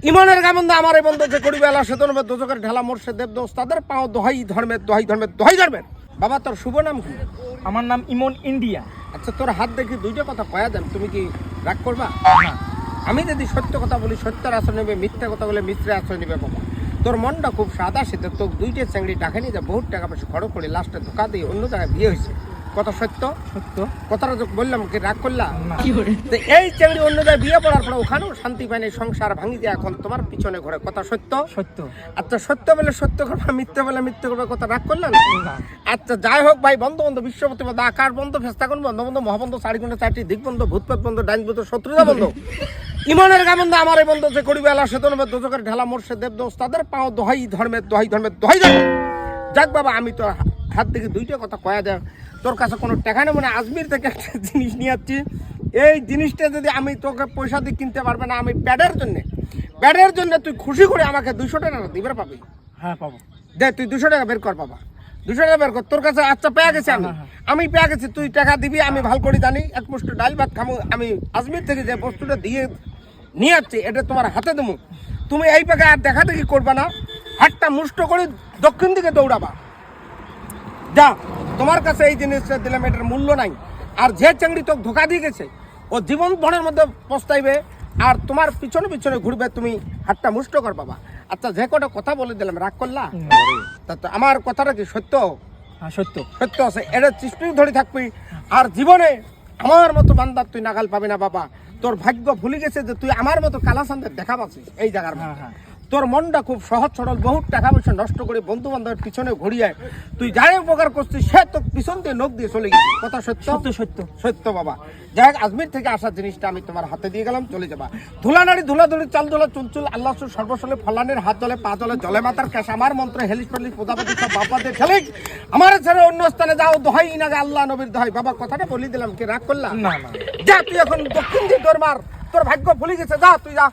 ইমানের গাবন্ধ আমার এই বন্ধু যে করিবে আল্লাহ সে ধর্মের দোজকের ঢালা মোর্শে দেব দোষ তাদের পাও দোহাই ধর্মের দোহাই ধর্মের দোহাই ধর্মের। বাবা তোর শুভ নাম কি? আমার নাম ইমন ইন্ডিয়া। আচ্ছা তোর হাত দেখি দুইটা কথা কয়া দেন, তুমি কি রাগ করবা? না, আমি যদি সত্য কথা বলি সত্যের আশ্রয় নেবে, মিথ্যা কথা বলে মিথ্যের আশ্রয় নেবে। বাবা তোর মনটা খুব সাদা শীতে, তোর দুইটা চাংড়ি টাকা নিয়ে যা বহুত টাকা পয়সা খরচ করে লাস্টে ধোকা দিয়ে অন্য জায়গায় বিয়ে হয়েছে। কথা সত্য? সত্য। কথাটা তো বললাম কি রাগ করলা? না। তো এই চাংড়ি অন্য জায়গায় বিয়ে পড়ার পরে ওখানেও শান্তি পায়নি, সংসার ভাঙি দিয়ে এখন তোমার পিছনে ঘরে। কথা সত্য? সত্য। আচ্ছা সত্য বলে সত্য করবে, মিথ্যা বলে মিথ্যা করবে, কথা রাগ করলেন? না। আচ্ছা যাই হোক ভাই, বন্ধু বন্ধু বিশ্বপতি বন্ধু আকার বন্ধু ফেস্তাগুন বন্ধু বন্ধু মহাবন্ধু চারিগুণ চারটি দিক বন্ধু ভূতপথ বন্ধু ডাইন বন্ধু শত্রুতা বন্ধু ইমানের গা বন্ধু আমার এই বন্ধু যে করিবে আল্লাহ সে ধর্মের দোজকের ঢালা মোর্শে দেব দোষ তাদের পাও দোহাই ধর্মের দোহাই ধর্মের দোহাই ধর্মের। যাক বাবা, আমি তো হাত থেকে দুইটা কথা কয়া দেয়, তোর কাছে কোনো টাকা নেবো না। আজমির থেকে একটা জিনিস নিয়ে যাচ্ছি, এই জিনিসটা যদি আমি তোকে পয়সা দিয়ে কিনতে পারবে না, আমি প্যাডের জন্য তুই খুশি করে আমাকে 200 টাকা দিবে পাবি। হ্যাঁ পাবো। দে তুই 200 টাকা বের কর বাবা, 200 টাকা বের কর তোর কাছে। আচ্ছা পেয়ে গেছি আমি পেয়ে গেছি, তুই টাকা দিবি, আমি ভাল করে জানি। এক মুষ্টি ডাল ভাত খামু, আমি আজমির থেকে যে বস্তুটা দিয়ে নিয়ে যাচ্ছি এটা তোমার হাতে দেবো। তুমি এই পাকে আর দেখা দেখি করবা না, হাতটা মুষ্ট করে দক্ষিণ দিকে দৌড়াবা। যা, তোমার কাছে এই জিনিসটা দিলাম, এটার মূল্য নাই। আর যে চাংড়ি তোকে ধোকা দিয়ে গেছে ও জীবন ভরের মধ্যে পস্তাইবে আর তোমার পিছনে পিছনে ঘুরবে, তুমি হাতটা মুষ্ট কর বাবা। আচ্ছা যে কটা কথা বলে দিলাম, রাগ করলা? তা তো আমার কথাটা কি সত্য? হ্যাঁ সত্য। সত্য আছে, এটা চিষ্টি ধরে থাকবি। আর জীবনে আমার মতো বান্দার তুই নাগাল পাবি না বাবা। তোর ভাগ্য ভুলে গেছে যে তুই আমার মতো কালাসান্দের দেখা পাচ্ছিস এই জায়গার মধ্যে। হ্যাঁ। তোর মনটা খুব সহজ সরল, বহুত টাকা পয়সা নষ্ট করে বন্ধু বান্ধবের পিছনে ঘুরিয়ে তুই যাই উপকার করছিস, সে তো পিছন দিয়ে নখ দিয়ে চলে গেছিস। কথা সত্য? সত্য সত্য সত্য বাবা। যাই হোক, আজমির থেকে আসা জিনিসটা আমি তোমার হাতে দিয়ে গেলাম, চলে যাবা। ধুলানাড়ি ধুলাধুলি চাল ধুলা চুলচুল আল্লাহ সর্বশলে ফলানের হাত জলে পা জলে জলে মাতার ক্যাশ আমার মন্ত্র হেলিস পলিশ প্রজাপতি সব বাপাদের খেলিক আমার ছেড়ে অন্য স্থানে যাও, দোহাই নাগে আল্লাহ নবীর দোহাই। বাবা কথাটা বলি দিলাম, কি রাগ করলাম? না না। যা তুই এখন দক্ষিণ দিক তোর মার, তোর ভাগ্য ভুলে গেছে, যা তুই যা।